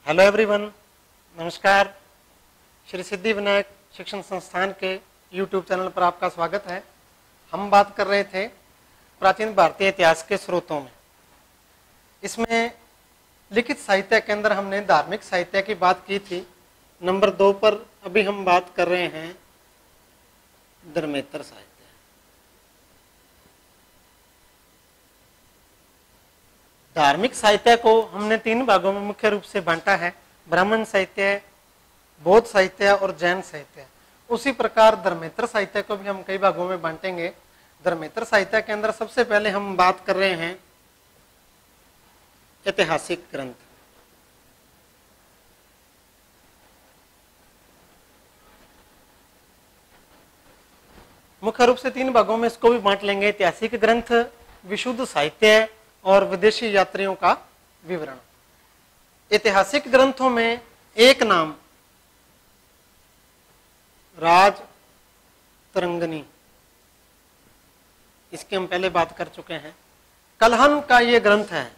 Hello everyone, नमस्कार। श्री सिद्धि विनायक शिक्षण संस्थान के यूट्यूब चैनल पर आपका स्वागत है। हम बात कर रहे थे प्राचीन भारतीय इतिहास के स्रोतों में। इसमें लिखित साहित्य के अंदर हमने धार्मिक साहित्य की बात की थी। नंबर 2 पर अभी हम बात कर रहे हैं धर्मेतर साहित्य। धार्मिक साहित्य को हमने 3 भागों में मुख्य रूप से बांटा है, ब्राह्मण साहित्य, बौद्ध साहित्य और जैन साहित्य। उसी प्रकार धर्मेतर साहित्य को भी हम कई भागों में बांटेंगे। धर्मेतर साहित्य के अंदर सबसे पहले हम बात कर रहे हैं ऐतिहासिक ग्रंथ। मुख्य रूप से 3 भागों में इसको भी बांट लेंगे, ऐतिहासिक ग्रंथ, विशुद्ध साहित्य और विदेशी यात्रियों का विवरण। ऐतिहासिक ग्रंथों में एक नाम राजतरंगिणी, इसकी हम पहले बात कर चुके हैं। कलहन का ये ग्रंथ है,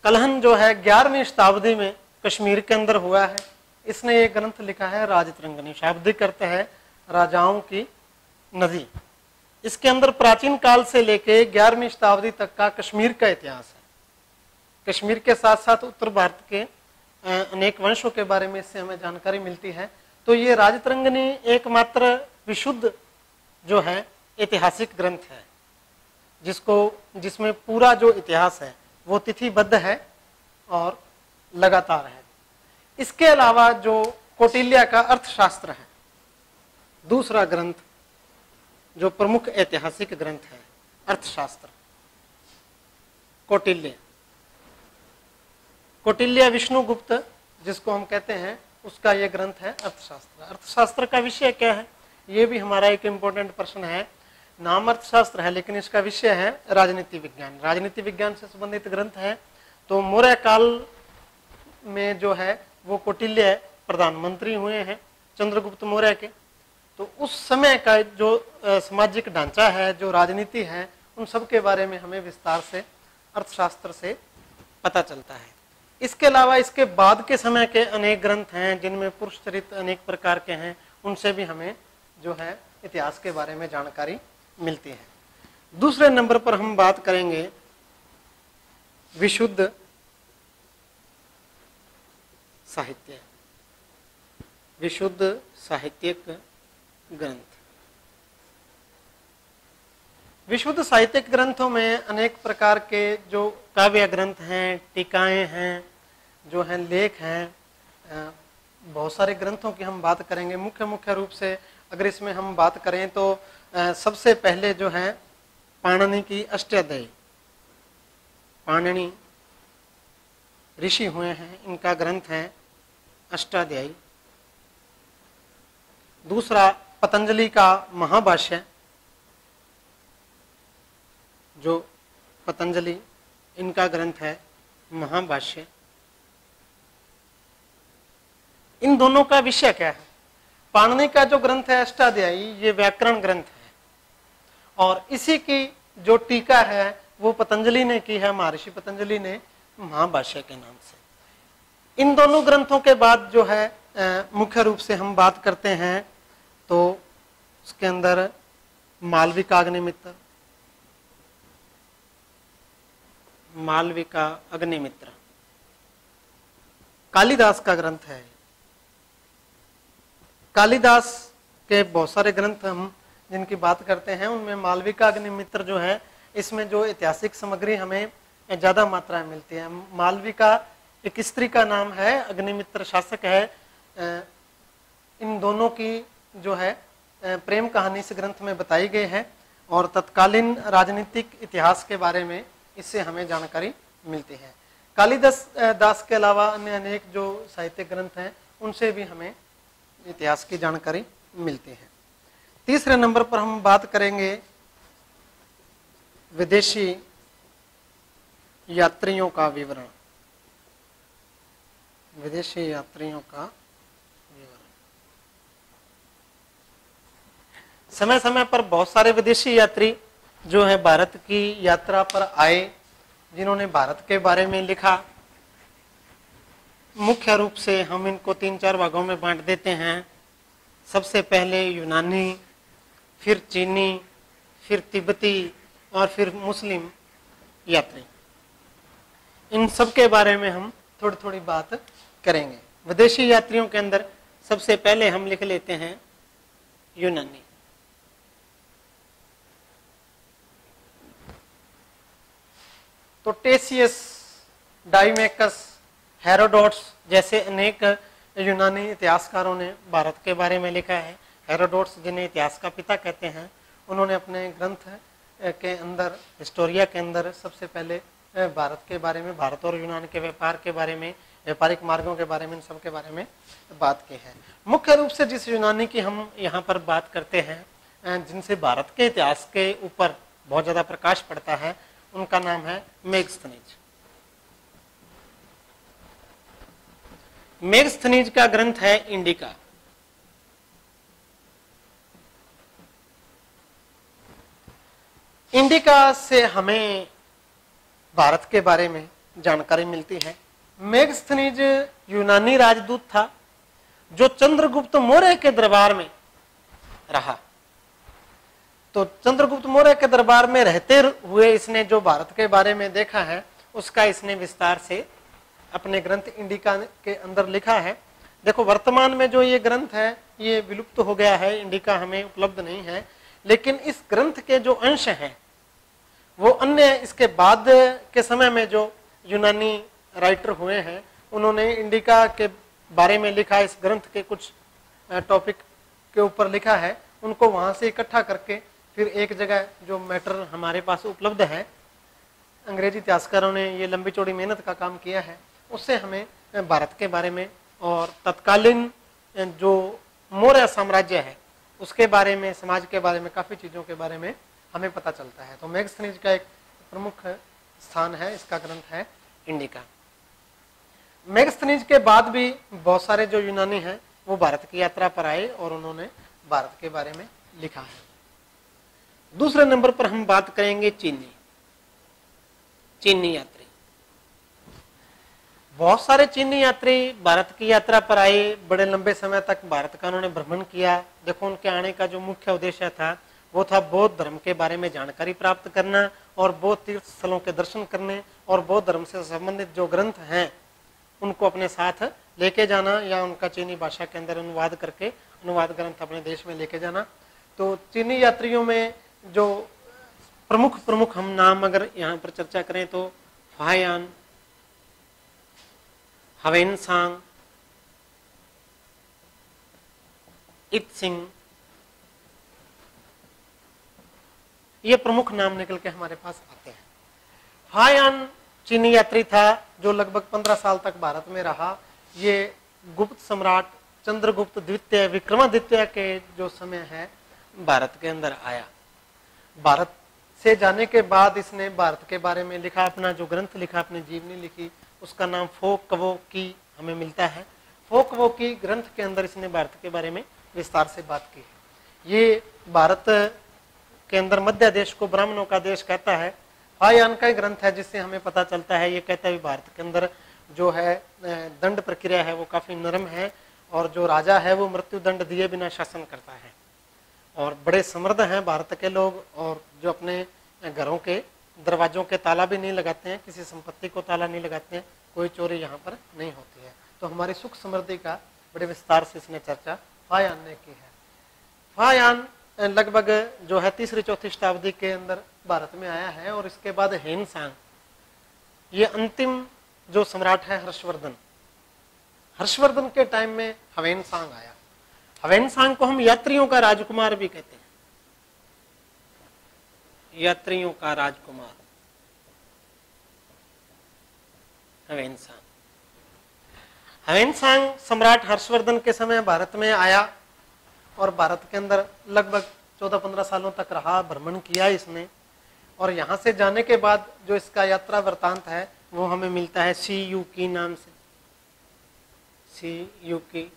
कलहन जो है 11वीं शताब्दी में कश्मीर के अंदर हुआ है। इसने ये ग्रंथ लिखा है राजतरंगिणी, शाब्दिक अर्थ है राजाओं की नदी। इसके अंदर प्राचीन काल से लेके 11वीं शताब्दी तक का कश्मीर का इतिहास है। कश्मीर के साथ साथ उत्तर भारत के अनेक वंशों के बारे में इससे हमें जानकारी मिलती है। तो ये राजतरंगिणी एकमात्र विशुद्ध जो है ऐतिहासिक ग्रंथ है, जिसमें पूरा जो इतिहास है वो तिथिबद्ध है और लगातार है। इसके अलावा जो कौटिल्य का अर्थशास्त्र है, दूसरा ग्रंथ जो प्रमुख ऐतिहासिक ग्रंथ है, अर्थशास्त्र, कौटिल्य विष्णुगुप्त जिसको हम कहते हैं, उसका ये ग्रंथ है अर्थशास्त्र। अर्थशास्त्र का विषय क्या है, ये भी हमारा एक इम्पोर्टेंट प्रश्न है। नाम अर्थशास्त्र है लेकिन इसका विषय है राजनीति विज्ञान। राजनीति विज्ञान से संबंधित ग्रंथ है। तो मौर्य काल में जो है वो कौटिल्य प्रधानमंत्री हुए हैं चंद्रगुप्त मौर्य के। तो उस समय का जो सामाजिक ढांचा है, जो राजनीति है, उन सब के बारे में हमें विस्तार से अर्थशास्त्र से पता चलता है। इसके अलावा इसके बाद के समय के अनेक ग्रंथ हैं जिनमें पुरुष चरित्र अनेक प्रकार के हैं, उनसे भी हमें जो है इतिहास के बारे में जानकारी मिलती है। दूसरे नंबर पर हम बात करेंगे विशुद्ध साहित्य, विशुद्ध साहित्यिक ग्रंथ। विशुद्ध साहित्यिक ग्रंथों में अनेक प्रकार के जो काव्य ग्रंथ हैं, टीकाएं हैं, जो हैं लेख हैं, बहुत सारे ग्रंथों की हम बात करेंगे। मुख्य रूप से अगर इसमें हम बात करें तो सबसे पहले जो है पाणिनि की अष्टाध्यायी, पाणिनि ऋषि हुए हैं, इनका ग्रंथ है अष्टाध्यायी। दूसरा पतंजलि का महाभाष्य, जो पतंजलि इनका ग्रंथ है महाभाष्य। इन दोनों का विषय क्या है? पाणिनि का जो ग्रंथ है अष्टाध्यायी, ये व्याकरण ग्रंथ है और इसी की जो टीका है वो पतंजलि ने की है, महर्षि पतंजलि ने, महाभाष्य के नाम से। इन दोनों ग्रंथों के बाद जो है मुख्य रूप से हम बात करते हैं तो उसके अंदर मालविका अग्निमित्र, मालविका अग्निमित्र कालिदास का ग्रंथ है। कालिदास के बहुत सारे ग्रंथ हम जिनकी बात करते हैं, उनमें मालविका अग्निमित्र जो है, इसमें जो ऐतिहासिक सामग्री हमें ज्यादा मात्रा में मिलती है। मालविका एक स्त्री का नाम है, अग्निमित्र शासक है। इन दोनों की जो है प्रेम कहानी इस ग्रंथ में बताई गई है और तत्कालीन राजनीतिक इतिहास के बारे में इससे हमें जानकारी मिलती है। कालिदास दास के अलावा अन्य अनेक जो साहित्यिक ग्रंथ हैं, उनसे भी हमें इतिहास की जानकारी मिलती है। तीसरे नंबर पर हम बात करेंगे विदेशी यात्रियों का विवरण, विदेशी यात्रियों का विवरण। समय समय पर बहुत सारे विदेशी यात्री जो है भारत की यात्रा पर आए, जिन्होंने भारत के बारे में लिखा। मुख्य रूप से हम इनको 3-4 भागों में बांट देते हैं। सबसे पहले यूनानी, फिर चीनी, फिर तिब्बती और फिर मुस्लिम यात्री। इन सब के बारे में हम थोड़ी थोड़ी बात करेंगे। विदेशी यात्रियों के अंदर सबसे पहले हम लिख लेते हैं यूनानी। तो टेसियस, डाइमेकस, हेरोडोट्स जैसे अनेक यूनानी इतिहासकारों ने भारत के बारे में लिखा है। हेरोडोट्स, जिन्हें इतिहास का पिता कहते हैं, उन्होंने अपने ग्रंथ के अंदर, हिस्टोरिया के अंदर सबसे पहले भारत के बारे में, भारत और यूनान के व्यापार के बारे में, व्यापारिक मार्गों के बारे में, इन सब के बारे में बात की है। मुख्य रूप से जिस यूनानी की हम यहाँ पर बात करते हैं, जिनसे भारत के इतिहास के ऊपर बहुत ज्यादा प्रकाश पड़ता है, उनका नाम है मेगस्थनीज। मेगस्थनीज का ग्रंथ है इंडिका। इंडिका से हमें भारत के बारे में जानकारी मिलती है। मेगस्थनीज यूनानी राजदूत था जो चंद्रगुप्त मौर्य के दरबार में रहा। तो चंद्रगुप्त मौर्य के दरबार में रहते हुए इसने जो भारत के बारे में देखा है, उसका इसने विस्तार से अपने ग्रंथ इंडिका के अंदर लिखा है। देखो, वर्तमान में जो ये ग्रंथ है ये विलुप्त हो गया है, इंडिका हमें उपलब्ध नहीं है, लेकिन इस ग्रंथ के जो अंश हैं वो अन्य इसके बाद के समय में जो यूनानी राइटर हुए हैं, उन्होंने इंडिका के बारे में लिखा। इस ग्रंथ के कुछ टॉपिक के ऊपर लिखा है, उनको वहां से इकट्ठा करके फिर एक जगह जो मैटर हमारे पास उपलब्ध है, अंग्रेजी इतिहासकारों ने ये लंबी चौड़ी मेहनत का काम किया है, उससे हमें भारत के बारे में और तत्कालीन जो मौर्य साम्राज्य है उसके बारे में, समाज के बारे में, काफी चीजों के बारे में हमें पता चलता है। तो मेगस्थनीज का एक प्रमुख स्थान है, इसका ग्रंथ है इंडिका। मेगस्थनीज के बाद भी बहुत सारे जो यूनानी हैं वो भारत की यात्रा पर आए और उन्होंने भारत के बारे में लिखा है। दूसरे नंबर पर हम बात करेंगे चीनी यात्री। बहुत सारे चीनी यात्री भारत की यात्रा पर आए, बड़े लंबे समय तक भारत का उन्होंने भ्रमण किया। देखो, उनके आने का जो मुख्य उद्देश्य था वो था बौद्ध धर्म के बारे में जानकारी प्राप्त करना और बौद्ध तीर्थ स्थलों के दर्शन करने और बौद्ध धर्म से संबंधित जो ग्रंथ हैं उनको अपने साथ लेके जाना या उनका चीनी भाषा के अंदर अनुवाद करके अनुवाद ग्रंथ अपने देश में लेके जाना। तो चीनी यात्रियों में जो प्रमुख हम नाम अगर यहाँ पर चर्चा करें तो फायान, हवेनसांग, इत्सिंग, ये प्रमुख नाम निकल के हमारे पास आते हैं। फायान चीनी यात्री था जो लगभग 15 साल तक भारत में रहा। ये गुप्त सम्राट चंद्रगुप्त द्वितीय, विक्रमादित्य के जो समय है भारत के अंदर आया। भारत से जाने के बाद इसने भारत के बारे में लिखा, अपना जो ग्रंथ लिखा, अपनी जीवनी लिखी, उसका नाम फो कवो की हमें मिलता है। फो कवो की ग्रंथ के अंदर इसने भारत के बारे में विस्तार से बात की है। ये भारत के अंदर मध्य देश को ब्राह्मणों का देश कहता है। फायान का ग्रंथ है जिससे हमें पता चलता है, ये कहता है भारत के अंदर जो है दंड प्रक्रिया है वो काफी नरम है और जो राजा है वो मृत्यु दंड दिए बिना शासन करता है और बड़े समृद्ध हैं भारत के लोग, और जो अपने घरों के दरवाजों के ताला भी नहीं लगाते हैं, किसी संपत्ति को ताला नहीं लगाते हैं, कोई चोरी यहाँ पर नहीं होती है। तो हमारी सुख समृद्धि का बड़े विस्तार से इसने चर्चा फायान ने की है। फायान लगभग जो है 3री-4थी शताब्दी के अंदर भारत में आया है और इसके बाद हेनसांग, ये अंतिम जो सम्राट है हर्षवर्धन के टाइम में हवेनसांग आया। हवेनसांग को हम यात्रियों का राजकुमार भी कहते हैं, यात्रियों का राजकुमार हवेनसांग। हवेनसांग सम्राट हर्षवर्धन के समय भारत में आया और भारत के अंदर लगभग 14-15 सालों तक रहा, भ्रमण किया इसने। और यहाँ से जाने के बाद जो इसका यात्रा वृतांत है वो हमें मिलता है सीयूकी नाम से। सीयूकी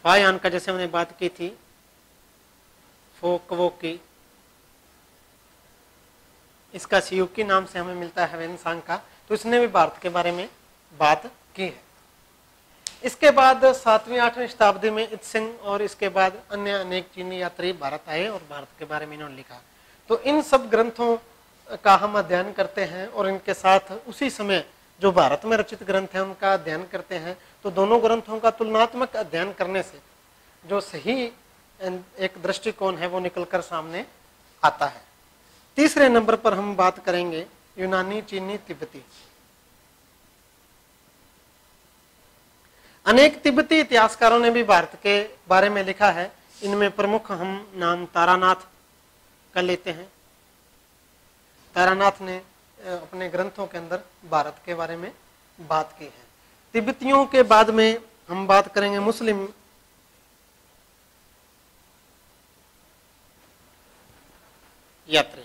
फायान का जैसे हमने बात की थी, फोकवो की, इसका सियुकी नाम से हमें मिलता है वेनसांग का, तो इसने भी भारत के बारे में बात की है। इसके बाद 7वीं 8वीं शताब्दी में इत्सिंग और इसके बाद अन्य अनेक चीनी यात्री भारत आए और भारत के बारे में इन्होंने लिखा। तो इन सब ग्रंथों का हम अध्ययन करते हैं और इनके साथ उसी समय जो भारत में रचित ग्रंथ हैं उनका अध्ययन करते हैं। तो दोनों ग्रंथों का तुलनात्मक अध्ययन करने से जो सही एक दृष्टिकोण है वो निकलकर सामने आता है। तीसरे नंबर पर हम बात करेंगे यूनानी, चीनी, तिब्बती। अनेक तिब्बती इतिहासकारों ने भी भारत के बारे में लिखा है। इनमें प्रमुख हम नाम तारानाथ का लेते हैं। तारानाथ ने अपने ग्रंथों के अंदर भारत के बारे में बात की है। तिब्बतियों के बाद में हम बात करेंगे मुस्लिम यात्री।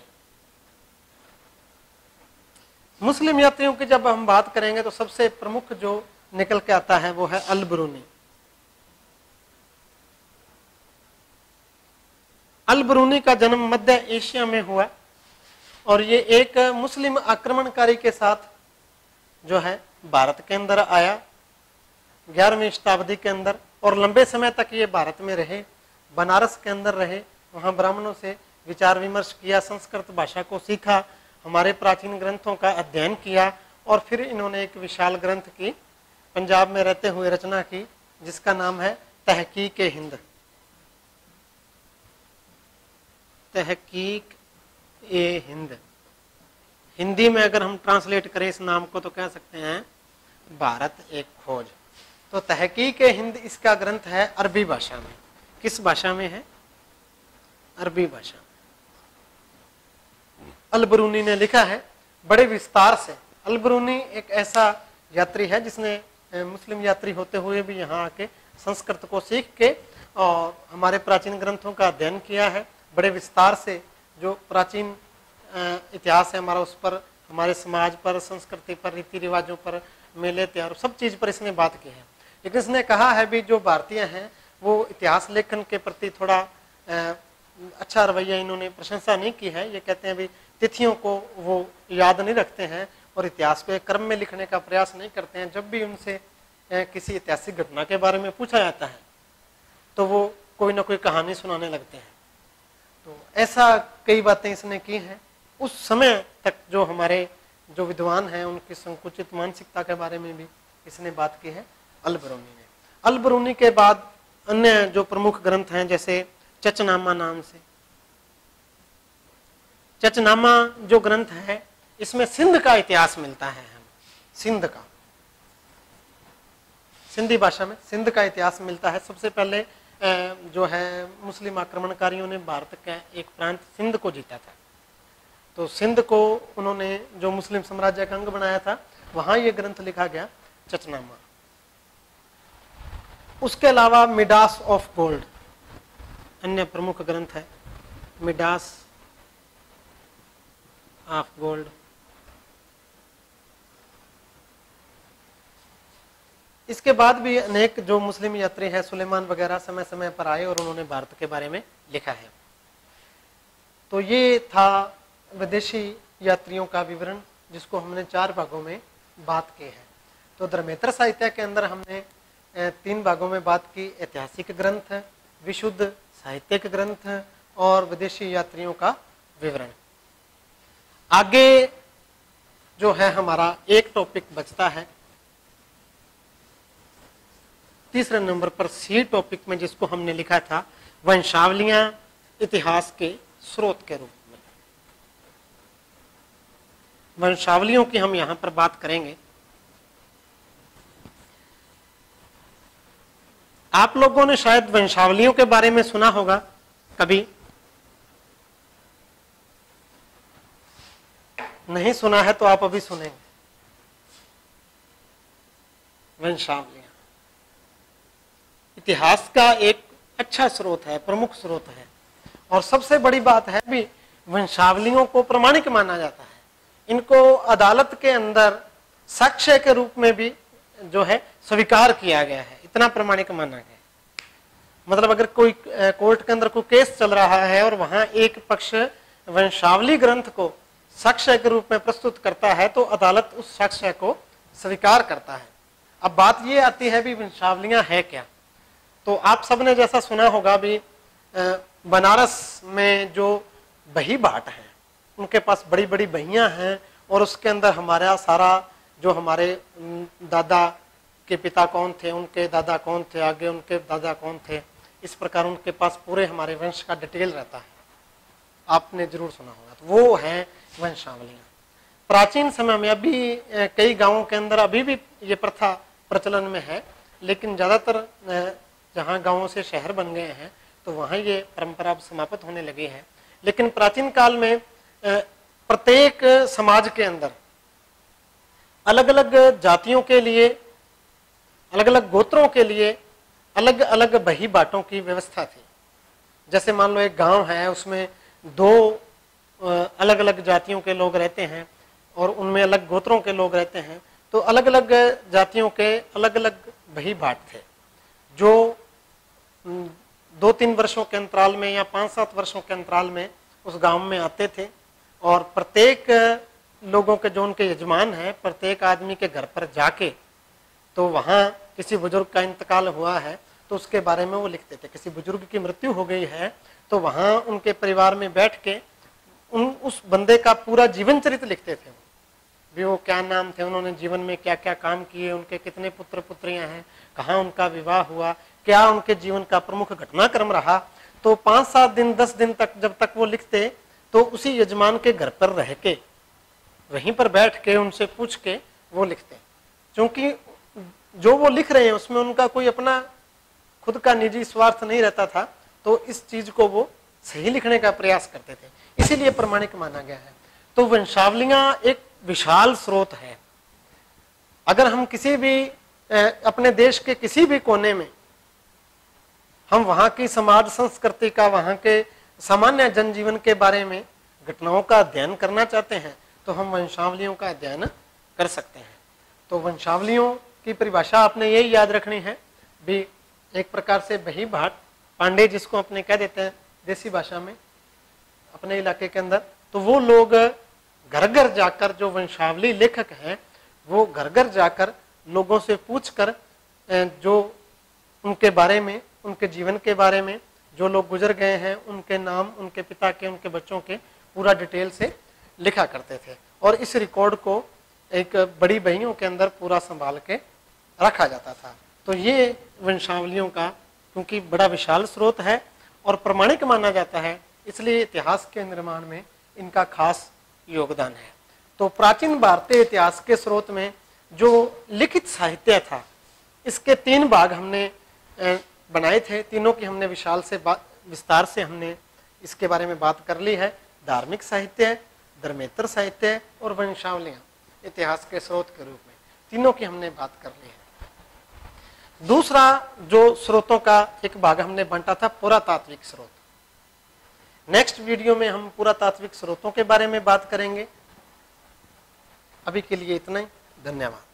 मुस्लिम यात्रियों की जब हम बात करेंगे तो सबसे प्रमुख जो निकल के आता है वो है अल-बरूनी। अल-बरूनी का जन्म मध्य एशिया में हुआ और ये एक मुस्लिम आक्रमणकारी के साथ जो है भारत के अंदर आया 11वीं शताब्दी के अंदर, और लंबे समय तक ये भारत में रहे, बनारस के अंदर रहे, वहाँ ब्राह्मणों से विचार विमर्श किया, संस्कृत भाषा को सीखा, हमारे प्राचीन ग्रंथों का अध्ययन किया और फिर इन्होंने एक विशाल ग्रंथ की पंजाब में रहते हुए रचना की जिसका नाम है तहकीक-ए-हिंद। तहकीक-ए-हिंद हिंदी में अगर हम ट्रांसलेट करें इस नाम को तो कह सकते हैं भारत एक खोज। तो तहकीक-ए-हिंद इसका ग्रंथ है अरबी भाषा में। किस भाषा में है? अरबी भाषा में। अल-बरूनी ने लिखा है बड़े विस्तार से। अल-बरूनी एक ऐसा यात्री है जिसने मुस्लिम यात्री होते हुए भी यहाँ आके संस्कृत को सीख के और हमारे प्राचीन ग्रंथों का अध्ययन किया है। बड़े विस्तार से जो प्राचीन इतिहास है हमारा, उस पर, हमारे समाज पर, संस्कृति पर, रीति रिवाजों पर, मेले त्योहार, सब चीज पर इसने बात की है। लेकिन इसने कहा है भी जो भारतीय हैं वो इतिहास लेखन के प्रति थोड़ा अच्छा रवैया इन्होंने प्रशंसा नहीं की है। ये कहते हैं भी तिथियों को वो याद नहीं रखते हैं और इतिहास को एक क्रम में लिखने का प्रयास नहीं करते हैं। जब भी उनसे किसी ऐतिहासिक घटना के बारे में पूछा जाता है तो वो कोई ना कोई कहानी सुनाने लगते हैं। तो ऐसा कई बातें इसने की हैं। उस समय तक जो हमारे जो विद्वान हैं उनकी संकुचित मानसिकता के बारे में भी इसने बात की है अल-बरूनी ने। अल-बरूनी के बाद अन्य जो प्रमुख ग्रंथ हैं जैसे चचनामा नाम से। चचनामा जो ग्रंथ है इसमें सिंध का इतिहास मिलता है हमें, सिंध का, सिंधी भाषा में सिंध का इतिहास मिलता है। सबसे पहले जो है मुस्लिम आक्रमणकारियों ने भारत का एक प्रांत सिंध को जीता था। तो सिंध को उन्होंने जो मुस्लिम साम्राज्य का अंग बनाया था वहां ये ग्रंथ लिखा गया चचनामा। उसके अलावा मिडास ऑफ गोल्ड अन्य प्रमुख ग्रंथ है, मिडास ऑफ गोल्ड। इसके बाद भी अनेक जो मुस्लिम यात्री हैं सुलेमान वगैरह समय समय पर आए और उन्होंने भारत के बारे में लिखा है। तो ये था विदेशी यात्रियों का विवरण जिसको हमने 4 भागों में बात की है। तो धर्मेंद्र साहित्य के अंदर हमने 3 भागों में बात की, ऐतिहासिक ग्रंथ, विशुद्ध साहित्यिक ग्रंथ और विदेशी यात्रियों का विवरण। आगे जो है हमारा एक टॉपिक बचता है तीसरे नंबर पर सी टॉपिक में, जिसको हमने लिखा था वंशावलियां इतिहास के स्रोत के रूप में। वंशावलियों की हम यहां पर बात करेंगे। आप लोगों ने शायद वंशावलियों के बारे में सुना होगा कभी, नहीं सुना है तो आप अभी सुनेंगे। वंशावलियां इतिहास का एक अच्छा स्रोत है, प्रमुख स्रोत है, और सबसे बड़ी बात है भी वंशावलियों को प्रमाणिक माना जाता है। इनको अदालत के अंदर साक्ष्य के रूप में भी जो है स्वीकार किया गया है, इतना प्रमाणिक माना गया। मतलब अगर कोई कोर्ट के अंदर कोई केस चल रहा है और वहां एक पक्ष वंशावली ग्रंथ को साक्ष्य के रूप में प्रस्तुत करता है तो अदालत उस साक्ष्य को स्वीकार करता है। अब बात ये आती है भी वंशावलियां है क्या। तो आप सबने जैसा सुना होगा भी बनारस में जो बही भाट हैं उनके पास बड़ी बड़ी बहियां हैं और उसके अंदर हमारा सारा जो हमारे दादा के पिता कौन थे, उनके दादा कौन थे, आगे उनके दादा कौन थे, इस प्रकार उनके पास पूरे हमारे वंश का डिटेल रहता है। आपने जरूर सुना होगा। तो वो है वंशावलियां। प्राचीन समय में अभी कई गांवों के अंदर अभी भी ये प्रथा प्रचलन में है, लेकिन ज्यादातर जहां गांवों से शहर बन गए हैं तो वहां ये परंपरा समाप्त होने लगी है। लेकिन प्राचीन काल में प्रत्येक समाज के अंदर अलग अलग जातियों के लिए, अलग अलग गोत्रों के लिए अलग अलग बही बाटों की व्यवस्था थी। जैसे मान लो एक गांव है, उसमें दो अलग अलग जातियों के लोग रहते हैं और उनमें अलग गोत्रों के लोग रहते हैं, तो अलग अलग जातियों के अलग अलग बही बाट थे जो 2-3 वर्षों के अंतराल में या 5-7 वर्षों के अंतराल में उस गांव में आते थे और प्रत्येक लोगों के जो उनके यजमान हैं, प्रत्येक आदमी के घर पर जाके तो वहां किसी बुजुर्ग का इंतकाल हुआ है तो उसके बारे में वो लिखते थे। किसी बुजुर्ग की मृत्यु हो गई है तो वहां उनके परिवार में बैठ के उस बंदे का पूरा जीवन चरित्र लिखते थे भी वो क्या नाम थे, उन्होंने जीवन में क्या क्या काम किए, उनके कितने पुत्र पुत्रियां हैं, कहाँ उनका विवाह हुआ, क्या उनके जीवन का प्रमुख घटनाक्रम रहा। तो 5-7 दिन 10 दिन तक जब तक वो लिखते तो उसी यजमान के घर पर रह के वहीं पर बैठ के उनसे पूछ के वो लिखते, क्योंकि जो वो लिख रहे हैं उसमें उनका कोई अपना खुद का निजी स्वार्थ नहीं रहता था, तो इस चीज को वो सही लिखने का प्रयास करते थे, इसीलिए प्रमाणिक माना गया है। तो वंशावलियां एक विशाल स्रोत है। अगर हम किसी भी अपने देश के किसी भी कोने में हम वहां की समाज संस्कृति का, वहां के सामान्य जनजीवन के बारे में घटनाओं का अध्ययन करना चाहते हैं तो हम वंशावलियों का अध्ययन कर सकते हैं। तो वंशावलियों की परिभाषा आपने यही याद रखनी है भी एक प्रकार से बही भाट, पांडे जिसको अपने कह देते हैं देसी भाषा में अपने इलाके के अंदर, तो वो लोग घर घर जाकर, जो वंशावली लेखक हैं वो घर घर जाकर लोगों से पूछकर जो उनके बारे में, उनके जीवन के बारे में, जो लोग गुजर गए हैं उनके नाम, उनके पिता के, उनके बच्चों के पूरा डिटेल से लिखा करते थे और इस रिकॉर्ड को एक बड़ी बहियों के अंदर पूरा संभाल के रखा जाता था। तो ये वंशावलियों का क्योंकि बड़ा विशाल स्रोत है और प्रमाणिक माना जाता है, इसलिए इतिहास के निर्माण में इनका खास योगदान है। तो प्राचीन भारतीय इतिहास के स्रोत में जो लिखित साहित्य था, इसके 3 भाग हमने बनाए थे, तीनों की हमने विस्तार से हमने इसके बारे में बात कर ली है। धार्मिक साहित्य, धर्मेतर साहित्य और वंशावलियां इतिहास के स्रोत के रूप में, तीनों की हमने बात कर ली है। दूसरा जो स्रोतों का एक भाग हमने बांटा था, पुरातात्विक स्रोत। नेक्स्ट वीडियो में हम पुरातात्विक स्रोतों के बारे में बात करेंगे। अभी के लिए इतना ही, धन्यवाद।